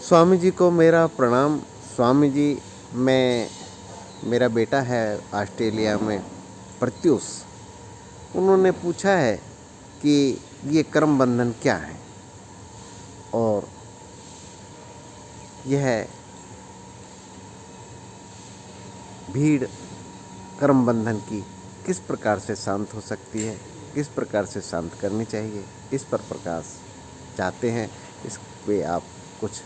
स्वामी जी को मेरा प्रणाम। स्वामी जी, मेरा बेटा है ऑस्ट्रेलिया में, प्रत्युष। उन्होंने पूछा है कि ये कर्म बंधन क्या है और यह भीड़ कर्म बंधन की किस प्रकार से शांत हो सकती है, किस प्रकार से शांत करनी चाहिए, इस पर प्रकाश चाहते हैं। इस पे आप कुछ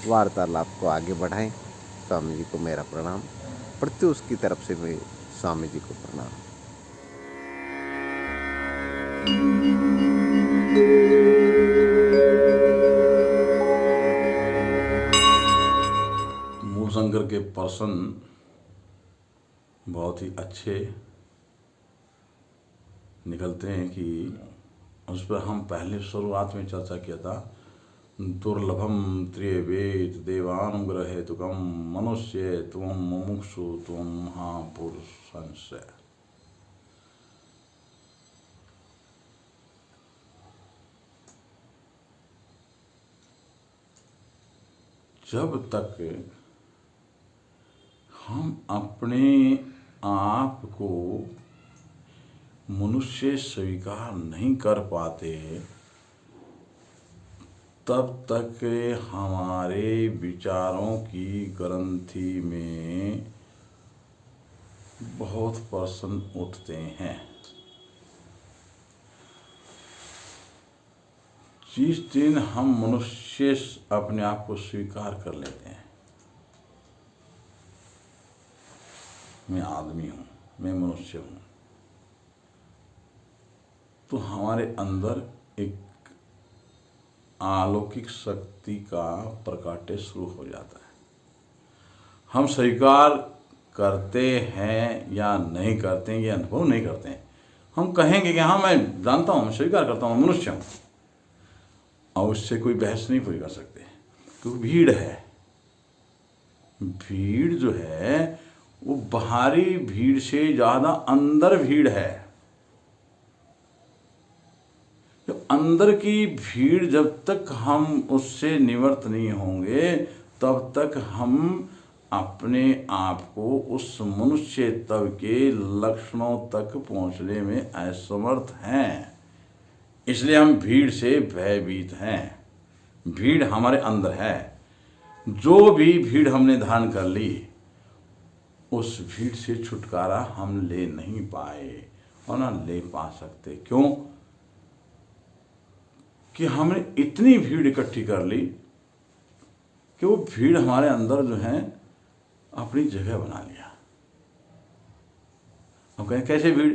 वार्तालाप को आगे बढ़ाएं। स्वामी जी को मेरा प्रणाम। प्रत्युष की तरफ से भी स्वामी जी को प्रणाम। मूलशंकर के पर्सन बहुत ही अच्छे निकलते हैं कि उस पर हम पहले शुरुआत में चर्चा किया था। दुर्लभम त्रिवेद देवानुग्रहेतुकम मनुष्य त्वं मुमुक्षु त्वं महापुरुषंस्य। जब तक हम अपने आप को मनुष्य स्वीकार नहीं कर पाते, तब तक हमारे विचारों की ग्रंथि में बहुत प्रश्न उठते हैं। जिस दिन हम मनुष्य अपने आप को स्वीकार कर लेते हैं, मैं आदमी हूँ, मैं मनुष्य हूँ, तो हमारे अंदर एक अलौकिक शक्ति का प्रकाट्य शुरू हो जाता है। हम स्वीकार करते हैं या नहीं करते हैं, ये अनुभव नहीं करते हैं। हम कहेंगे कि हाँ मैं जानता हूँ, मैं स्वीकार करता हूँ, मनुष्य हूँ, और उससे कोई बहस नहीं पूरी कर सकते, क्योंकि भीड़ है। भीड़ जो है वो बाहरी भीड़ से ज़्यादा अंदर भीड़ है। तो अंदर की भीड़ जब तक हम उससे निवृत्त नहीं होंगे, तब तक हम अपने आप को उस मनुष्य तव के लक्षणों तक पहुंचने में असमर्थ हैं। इसलिए हम भीड़ से भयभीत हैं। भीड़ हमारे अंदर है। जो भी भीड़ हमने धारण कर ली, उस भीड़ से छुटकारा हम ले नहीं पाए और ना ले पा सकते। क्यों? कि हमने इतनी भीड़ इकट्ठी कर ली कि वो भीड़ हमारे अंदर जो है अपनी जगह बना लिया। हम कहें कैसे भीड़?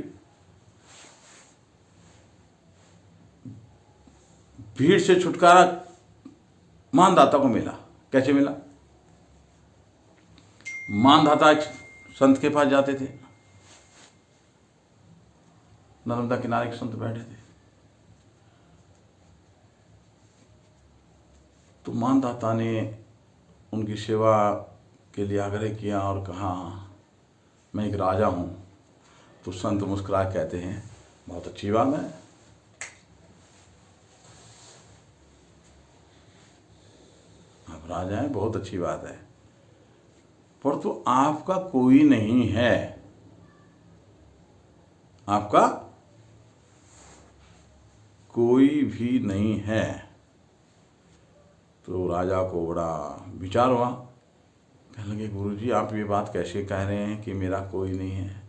भीड़ से छुटकारा मानदाता को मिला। कैसे मिला? मानदाता एक संत के पास जाते थे। नर्मदा किनारे एक संत बैठे थे, तो मानदाता ने उनकी सेवा के लिए आग्रह किया और कहा मैं एक राजा हूँ। तो संत मुस्कुरा कहते हैं बहुत अच्छी बात है, आप राजा हैं, बहुत अच्छी बात है, पर तो आपका कोई नहीं है। आपका कोई भी नहीं है। तो राजा को बड़ा विचार हुआ। कहने लगे गुरुजी, आप ये बात कैसे कह रहे हैं कि मेरा कोई नहीं है?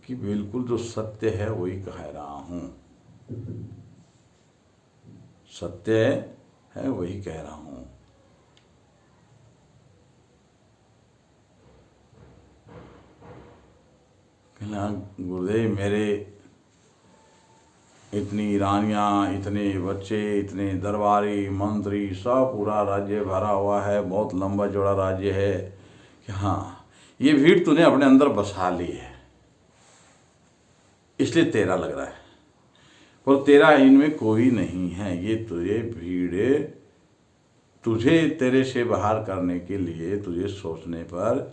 कि बिल्कुल जो सत्य है वही कह रहा हूँ। सत्य है वही कह रहा हूँ। कहना गुरुदेव, मेरे इतनी रानियाँ, इतने बच्चे, इतने दरबारी, मंत्री, सब पूरा राज्य भरा हुआ है, बहुत लंबा चौड़ा राज्य है कि हाँ ये भीड़ तूने अपने अंदर बसा ली है, इसलिए तेरा लग रहा है, पर तेरा इनमें कोई नहीं है। ये तुझे भीड़ तुझे तेरे से बाहर करने के लिए तुझे सोचने पर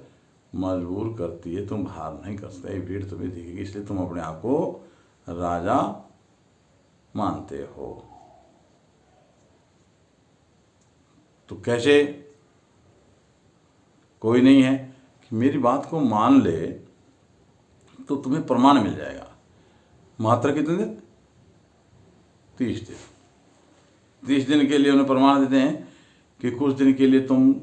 मजबूर करती है। तुम बाहर नहीं कर सकते, भीड़ तुम्हें दिखेगी, इसलिए तुम अपने आप को राजा मानते हो। तो कैसे? कोई नहीं है कि मेरी बात को मान ले तो तुम्हें प्रमाण मिल जाएगा। मात्र कितने दिन? 30 दिन। 30 दिन के लिए उन्हें प्रमाण देते हैं कि कुछ दिन के लिए तुम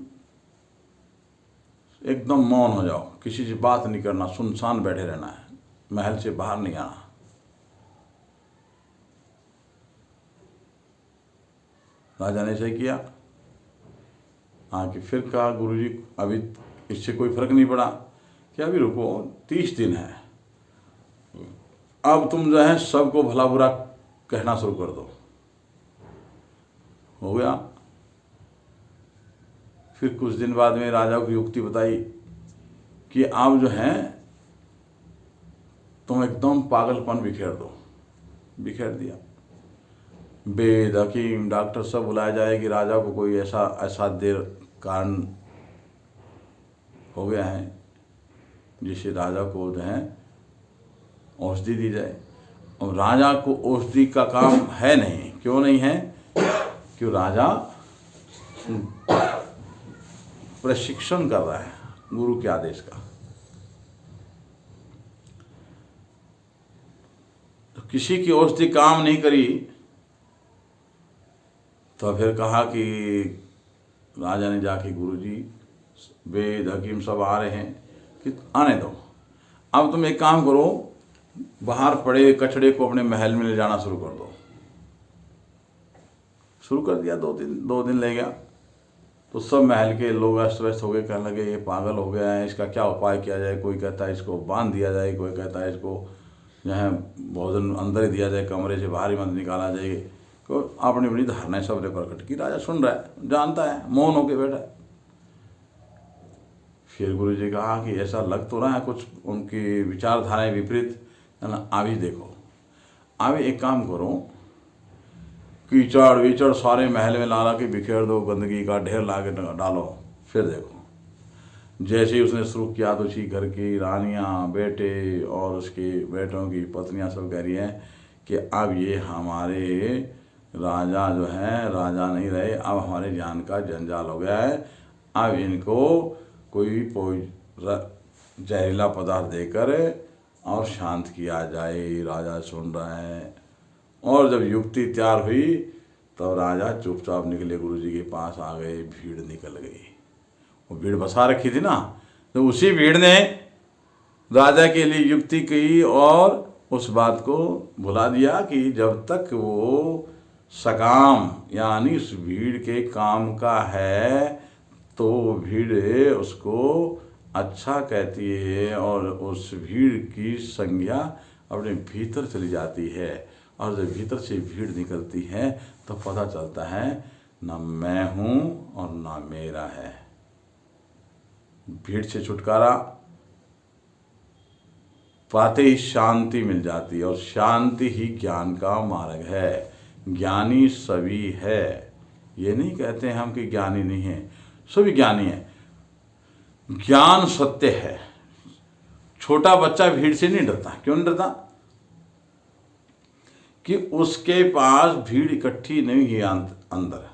एकदम मौन हो जाओ, किसी से बात नहीं करना, सुनसान बैठे रहना है, महल से बाहर नहीं आना। राजा ने ऐसे किया। कि फिर कहा गुरुजी अभी इससे कोई फर्क नहीं पड़ा, कि अभी रुको, 30 दिन है, अब तुम जो है सबको भला बुरा कहना शुरू कर दो। हो गया। फिर कुछ दिन बाद में राजा को युक्ति बताई कि आप जो हैं तुम एकदम पागलपन बिखेर दो। बिखेर दिया। वेद, हकीम, डॉक्टर सब बुलाया जाए कि राजा को कोई ऐसा असाध्य कारण हो गया है जिससे राजा को जो है औषधि दी जाए। और राजा को औषधि का काम है नहीं। क्यों नहीं है? क्यों? राजा प्रशिक्षण कर रहा है गुरु के आदेश का। तो किसी की औषधि काम नहीं करी तो फिर कहा कि राजा ने जाके गुरुजी वेद हकीम सब आ रहे हैं कि आने दो, अब तुम एक काम करो, बाहर पड़े कचड़े को अपने महल में ले जाना शुरू कर दो। शुरू कर दिया। 2 दिन ले गया तो सब महल के लोग अस्त व्यस्त हो गए, कहने लगे ये पागल हो गया है, इसका क्या उपाय किया जाए। कोई कहता है इसको बांध दिया जाए, कोई कहता है इसको जो है भोजन अंदर ही दिया जाए, कमरे से बाहर ही मत निकाला जाए। तो अपनी अपनी धारणाएं सबने प्रकट की। राजा सुन रहा है, जानता है, मौन होके बैठा है। फिर गुरु जी कहा कि ऐसा लग तो रहा है कुछ उनकी विचारधाराएं विपरीत है ना, अभी देखो, अभी एक काम करो, कीचड़ वीचड़ सारे महल में ला के बिखेर दो, गंदगी का ढेर ला के डालो। फिर देखो, जैसे ही उसने शुरू किया तो उसी घर की रानियां, बेटे और उसके बेटों की पत्नियां सब कह रही हैं कि अब ये हमारे राजा जो है राजा नहीं रहे, अब हमारे जान का जंजाल हो गया है। अब इनको कोई जहरीला पदार्थ देकर और शांत किया जाए। राजा सुन रहा है। और जब युक्ति तैयार हुई तो राजा चुपचाप निकले, गुरुजी के पास आ गए। भीड़ निकल गई। वो भीड़ बसा रखी थी ना, तो उसी भीड़ ने राजा के लिए युक्ति की और उस बात को भुला दिया कि जब तक वो सकाम यानी उस भीड़ के काम का है तो भीड़ उसको अच्छा कहती है और उस भीड़ की संज्ञा अपने भीतर चली जाती है। और जब भीतर से भीड़ निकलती है तो पता चलता है ना मैं हूँ और ना मेरा है। भीड़ से छुटकारा पाते ही शांति मिल जाती है और शांति ही ज्ञान का मार्ग है। ज्ञानी सभी है। ये नहीं कहते हैं हम कि ज्ञानी नहीं है, सभी ज्ञानी है। ज्ञान सत्य है। छोटा बच्चा भीड़ से नहीं डरता। क्यों नहीं डरता? कि उसके पास भीड़ इकट्ठी नहीं है अंदर,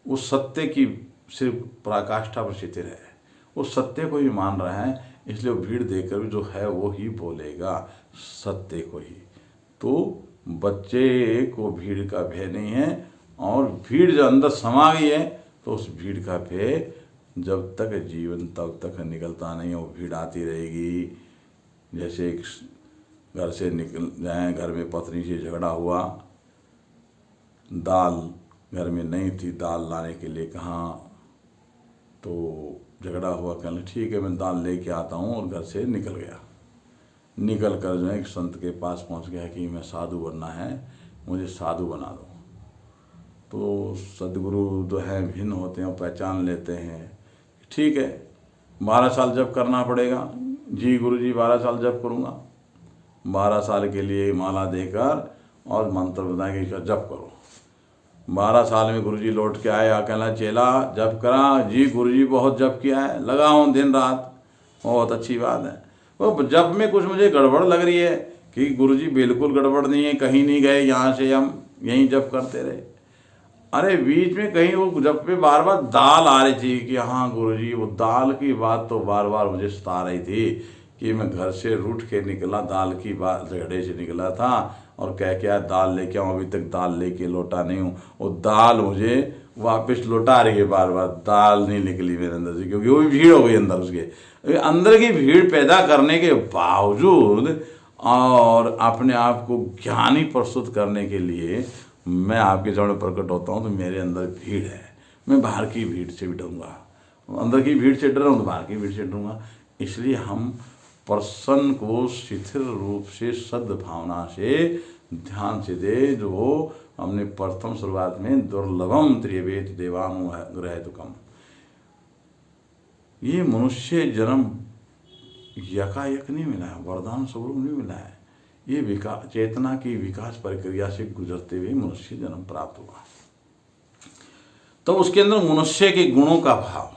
उस सत्य की सिर्फ पराकाष्ठा पर स्थिर है, उस सत्य को ही मान रहा है, इसलिए वो भीड़ देखकर भी जो है वो ही बोलेगा, सत्य को ही। तो बच्चे को भीड़ का भय नहीं है और भीड़ जो अंदर समा गई है तो उस भीड़ का भय जब तक जीवन तब तक निकलता नहीं है, वो भीड़ आती रहेगी। जैसे एक घर से निकल जाए, घर में पत्नी से झगड़ा हुआ, दाल घर में नहीं थी, दाल लाने के लिए कहा तो झगड़ा हुआ, कहने ठीक है मैं दाल लेके आता हूँ, और घर से निकल गया। निकल कर जो है एक संत के पास पहुँच गया कि मैं साधु बनना है, मुझे साधु बना दो। तो सदगुरु जो है भिन्न होते हैं, पहचान लेते हैं, ठीक है 12 साल जप करना पड़ेगा। जी गुरुजी 12 साल जप करूँगा। 12 साल के लिए माला देकर और मंत्र बताएंगे इसका जप करो। 12 साल में गुरुजी लौट के आए, अकेला चेला जप करा, जी गुरुजी बहुत जप किया है, लगा हूँ दिन रात, बहुत अच्छी बात है। वो जप में कुछ मुझे गड़बड़ लग रही है कि गुरुजी बिल्कुल गड़बड़ नहीं है, कहीं नहीं गए, यहाँ से हम यहीं जप करते रहे। अरे बीच में कहीं वो जब पे बार बार दाल आ रही थी कि हाँ गुरुजी, वो दाल की बात तो बार बार मुझे सता रही थी कि मैं घर से रूठ के निकला, दाल की बात झगड़े से निकला था और कह के यार दाल लेके आऊँ, अभी तक दाल लेके लौटा नहीं हूँ। वो दाल मुझे वापस लौटा रही है बार बार, दाल नहीं निकली मेरे अंदर से, क्योंकि वो भी भीड़ हो गई अंदर। उसके अंदर की भीड़ पैदा करने के बावजूद और अपने आप को ज्ञानी प्रस्तुत करने के लिए मैं आपके सामने प्रकट होता हूँ तो मेरे अंदर भीड़ है। मैं बाहर की भीड़ से भी डरूंगा, अंदर की भीड़ से डर रहा हूँ तो बाहर की भीड़ से डरूंगा। इसलिए हम प्रसन्न को शिथिल रूप से सद्भावना से ध्यान से दे, जो हमने प्रथम शुरुआत में दुर्लभम त्रिवेद देवानुग्रहतुकम, ये मनुष्य जन्म यकायक नहीं मिला है, वरदान स्वरूप नहीं मिला है। ये विकास, चेतना की विकास प्रक्रिया से गुजरते हुए मनुष्य जन्म प्राप्त हुआ। तो उसके अंदर मनुष्य के गुणों का भाव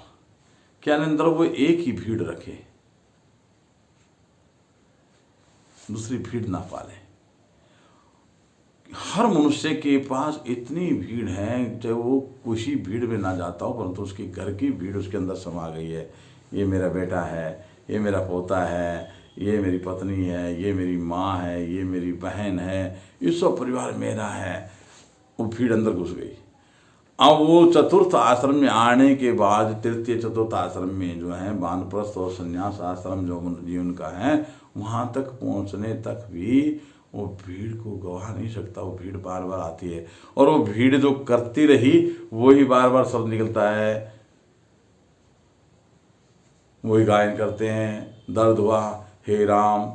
क्या अंदर वो एक ही भीड़ रखे, दूसरी भीड़ ना पाले। हर मनुष्य के पास इतनी भीड़ है, चाहे वो किसी भीड़ में ना जाता हो, परंतु उसके घर की भीड़ उसके अंदर समा गई है। ये मेरा बेटा है, ये मेरा पोता है, ये मेरी पत्नी है, ये मेरी माँ है, ये मेरी बहन है, ये सब परिवार मेरा है। वो भीड़ अंदर घुस गई। अब वो चतुर्थ आश्रम में आने के बाद तृतीय चतुर्थ आश्रम में जो है वानप्रस्थ और संन्यास आश्रम जो जीवन का है, वहाँ तक पहुँचने तक भी वो भीड़ को गवा नहीं सकता। वो भीड़ बार बार आती है और वो भीड़ जो करती रही वही बार बार शब्द निकलता है, वही गायन करते हैं। दर्द हुआ, हे राम,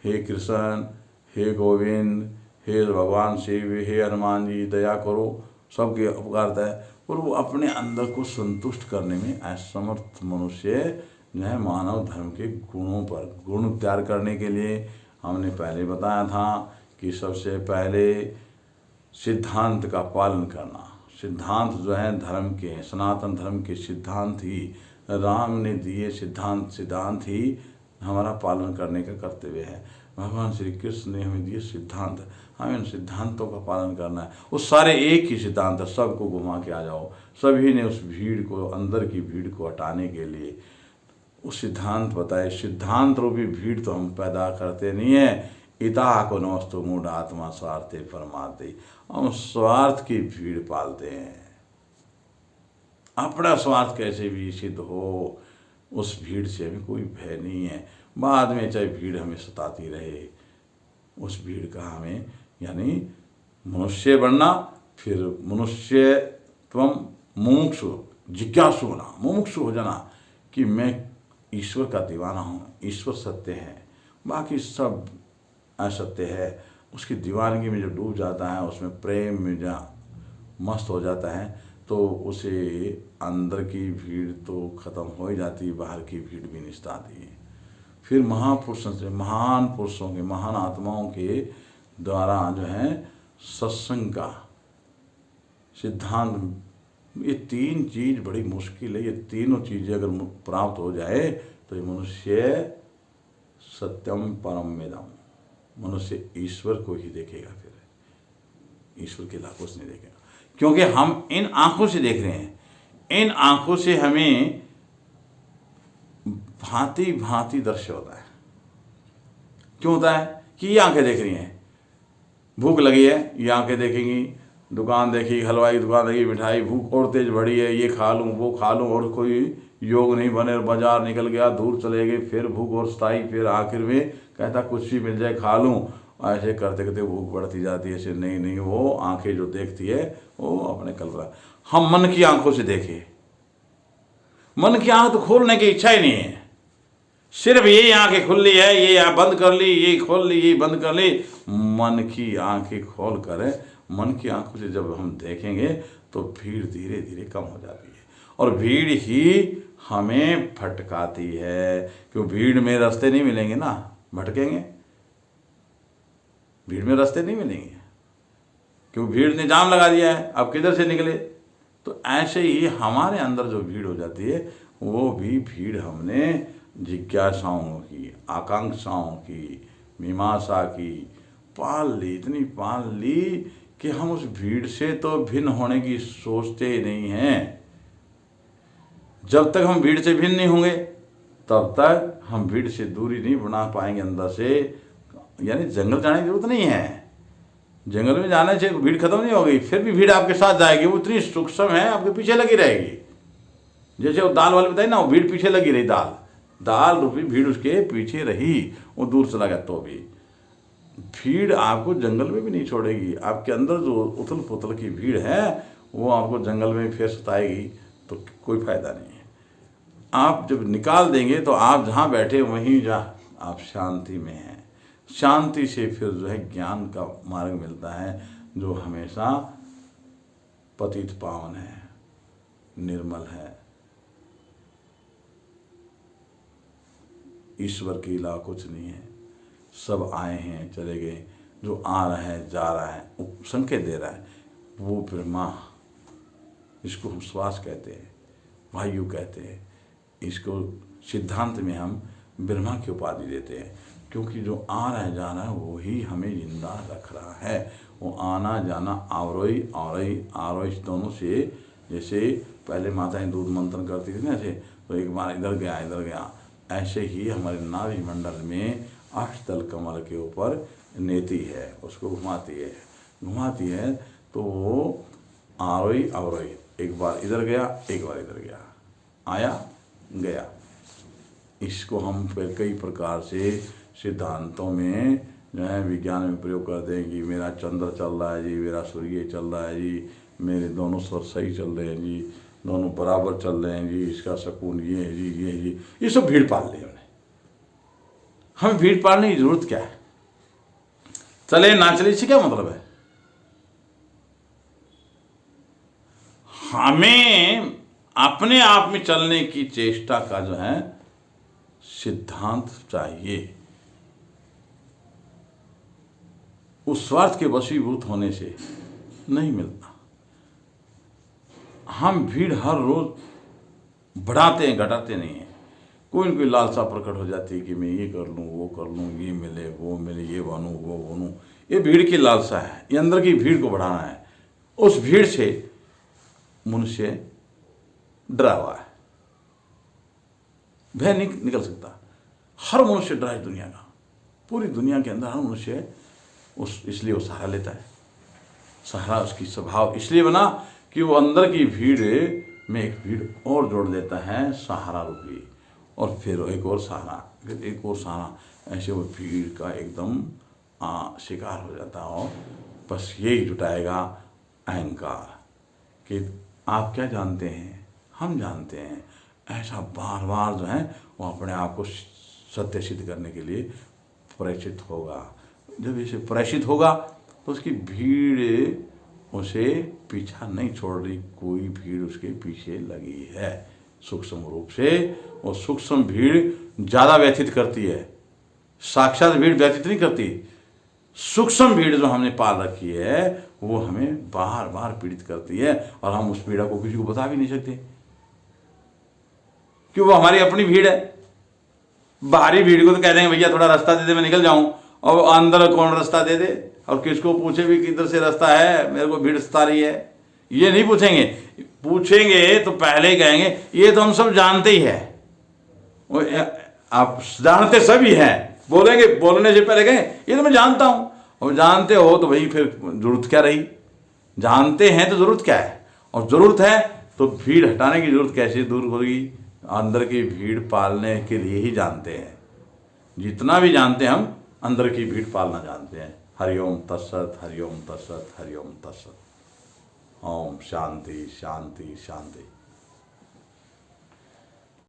हे कृष्ण, हे गोविंद, हे भगवान शिव, हे हनुमान जी दया करो, सबके पुकारता है। और वो अपने अंदर को संतुष्ट करने में असमर्थ मनुष्य जो है मानव धर्म के गुणों पर गुण तैयार करने के लिए हमने पहले बताया था कि सबसे पहले सिद्धांत का पालन करना। सिद्धांत जो है धर्म के, सनातन धर्म के सिद्धांत ही राम ने दिए, सिद्धांत ही हमारा पालन करने का कर्तव्य है। भगवान श्री कृष्ण ने हमें दिए सिद्धांत, हमें उन सिद्धांतों का पालन करना है। वो सारे एक ही सिद्धांत है, सबको घुमा के आ जाओ। सभी ने उस भीड़ को, अंदर की भीड़ को हटाने के लिए उस सिद्धांत बताए। सिद्धांत रूपी भीड़ तो हम पैदा करते नहीं है। इता को नमस्तु मूढ़ आत्मा स्वार्थे परमाते, हम स्वार्थ की भीड़ पालते हैं। अपना स्वार्थ कैसे भी सिद्ध हो, उस भीड़ से हमें कोई भय नहीं है। बाद में चाहे भीड़ हमें सताती रहे, उस भीड़ का हमें यानी मनुष्य बनना, फिर मनुष्य त्वम मुमुक्षु, जिज्ञासु होना, मुमुक्षु हो जाना कि मैं ईश्वर का दीवाना हूँ, ईश्वर सत्य है, बाकी सब असत्य है। उसकी दीवानगी में जो डूब जाता है, उसमें प्रेम में जहाँ मस्त हो जाता है, तो उसे अंदर की भीड़ तो ख़त्म हो ही जाती है, बाहर की भीड़ भी निश्चित आती है। फिर महापुरुषों से, महान पुरुषों के, महान आत्माओं के द्वारा जो है सत्संग का सिद्धांत, ये तीन चीज़ बड़ी मुश्किल है। ये तीनों चीज़ें अगर प्राप्त हो जाए तो ये मनुष्य सत्यम परम वेदम, मनुष्य ईश्वर को ही देखेगा। फिर ईश्वर के अलावा कुछ नहीं देखेगा, क्योंकि हम इन आंखों से देख रहे हैं। इन आंखों से हमें भांति भांति दृश्य होता है। क्यों होता है कि ये आंखें देख रही हैं, भूख लगी है, ये आंखें देखेंगी, दुकान देखी, हलवाई की दुकान देखी, मिठाई, भूख और तेज बढ़ी है, ये खा लूँ वो खा लूँ, और कोई योग नहीं बने, बाजार निकल गया, दूर चले गए, फिर भूख और सताई, फिर आखिर में कहता कुछ भी मिल जाए खा लूँ। ऐसे करते करते भूख बढ़ती जाती है। ऐसे नहीं, वो आंखें जो देखती है वो अपने कल्पना। हम मन की आंखों से देखें, मन की आंख तो खोलने की इच्छा ही नहीं है, सिर्फ ये आंखें खुल ली है, ये बंद कर ली, ये खोल ली, ये बंद कर ली। मन की आंखें खोल कर, मन की आंखों से जब हम देखेंगे तो भीड़ धीरे धीरे कम हो जाती है, और भीड़ ही हमें भटकाती है। क्यों? भीड़ में रास्ते नहीं मिलेंगे ना, भटकेंगे। भीड़ में रास्ते नहीं मिलेंगे, क्यों? भीड़ ने जाम लगा दिया है, अब किधर से निकले। तो ऐसे ही हमारे अंदर जो भीड़ हो जाती है, वो भी भीड़ हमने जिज्ञासाओं की, आकांक्षाओं की, मीमांसा की पाल ली, इतनी पाल ली कि हम उस भीड़ से तो भिन्न होने की सोचते ही नहीं हैं। जब तक हम भीड़ से भिन्न नहीं होंगे तब तक हम भीड़ से दूरी नहीं बना पाएंगे अंदर से। यानी जंगल जाने की जरूरत नहीं है। जंगल में जाने से भीड़ खत्म नहीं होगी, फिर भी भीड़ आपके साथ जाएगी, वो इतनी सूक्ष्म है आपके पीछे लगी रहेगी। जैसे वो दाल वाले बताए ना, वो भीड़ पीछे लगी रही, दाल रूपी भीड़ उसके पीछे रही, वो दूर चला गया तो भी भीड़ आपको जंगल में भी नहीं छोड़ेगी। आपके अंदर जो उथल पुथल की भीड़ है वो आपको जंगल में फिर सताएगी तो कोई फायदा नहीं है। आप जब निकाल देंगे तो आप जहाँ बैठे वहीं जहाँ आप शांति में हैं। शांति से फिर जो है ज्ञान का मार्ग मिलता है जो हमेशा पतित पावन है, निर्मल है। ईश्वर के अलावा कुछ नहीं है। सब आए हैं चले गए, जो आ रहा है जा रहा है वो संकेत दे रहा है, वो ब्रह्मा, इसको हम श्वास कहते हैं, वायु कहते हैं। इसको सिद्धांत में हम ब्रह्मा की उपाधि देते हैं क्योंकि जो आ रहा है जा रहा है वही हमें जिंदा रख रहा है। वो आना जाना आवरोही आवरोही आरोही दोनों से, जैसे पहले माताएं दूध मंथन करती थी ना ऐसे, तो एक बार इधर गया, ऐसे ही हमारे नाभि मंडल में अष्टदल कमल के ऊपर नेति है, उसको घुमाती है तो वो आरोही अवरोही, एक बार इधर गया एक बार इधर गया, आया गया। इसको हम फिर कई प्रकार से सिद्धांतों में जो है विज्ञान में प्रयोग करते हैं कि मेरा चंद्र चल रहा है जी, मेरा सूर्य चल रहा है जी, मेरे दोनों स्वर सही चल रहे हैं जी, दोनों बराबर चल रहे हैं जी, इसका सकून ये है जी, ये है जी। ये सब भीड़ पाल ली हमने। हमें भीड़ पालने की जरूरत क्या है? चले ना चले इससे क्या मतलब है? हमें अपने आप में चलने की चेष्टा का जो है सिद्धांत चाहिए। उस स्वार्थ के वशीभूत होने से नहीं मिलता। हम भीड़ हर रोज बढ़ाते हैं, घटाते नहीं हैं। कोई न कोई लालसा प्रकट हो जाती है कि मैं ये कर लूँ, वो कर लूँ, ये मिले, वो मिले, ये बनूँ, वो बनूँ। ये भीड़ की लालसा है, ये अंदर की भीड़ को बढ़ाना है। उस भीड़ से मनुष्य डरा हुआ है, भय नहीं निकल सकता। हर मनुष्य डरा है दुनिया का, पूरी दुनिया के अंदर हर मनुष्य इसलिए वो सहारा लेता है। सहारा उसकी स्वभाव इसलिए बना कि वो अंदर की भीड़ में एक भीड़ और जोड़ देता है, सहारा रूपी, और फिर एक और सहारा, फिर एक और सहारा। ऐसे वो भीड़ का एकदम शिकार हो जाता हो। बस यही जुटाएगा अहंकार कि आप क्या जानते हैं, हम जानते हैं। ऐसा बार बार जो है वो अपने आप को सत्य सिद्ध करने के लिए प्रेषित होगा। जब इसे प्रेषित होगा तो उसकी भीड़ उसे पीछा नहीं छोड़ रही, कोई भीड़ उसके पीछे लगी है सूक्ष्म रूप से। और सूक्ष्म भीड़ ज़्यादा व्यथित करती है, साक्षात भीड़ व्यथित नहीं करती। सूक्ष्म भीड़ जो हमने पाल रखी है वो हमें बार बार पीड़ित करती है, और हम उस पीड़ा को किसी को बता भी नहीं सकते कि वो हमारी अपनी भीड़ है। बाहरी भीड़ को तो कह देंगे भैया थोड़ा रास्ता दे दे मैं निकल जाऊं, और अंदर कौन रास्ता दे दे, और किसको पूछे भी किधर से रास्ता है, मेरे को भीड़ सता रही है, ये नहीं पूछेंगे। पूछेंगे तो पहले ही कहेंगे ये तो हम सब जानते ही है। आप जानते सभी हैं, बोलेंगे, बोलने से पहले कहें ये तो मैं जानता हूं। और जानते हो तो भाई फिर जरूरत क्या रही? जानते हैं तो जरूरत क्या है? और जरूरत है तो भीड़ हटाने की जरूरत कैसे दूर होगी? अंदर की भीड़ पालने के लिए ही जानते हैं। जितना भी जानते हैं हम अंदर की भीड़ पालना जानते हैं। हरिओम तत्सत, हरिओम तत्सत, हरिओम तत्सत। ओम शांति शांति शांति।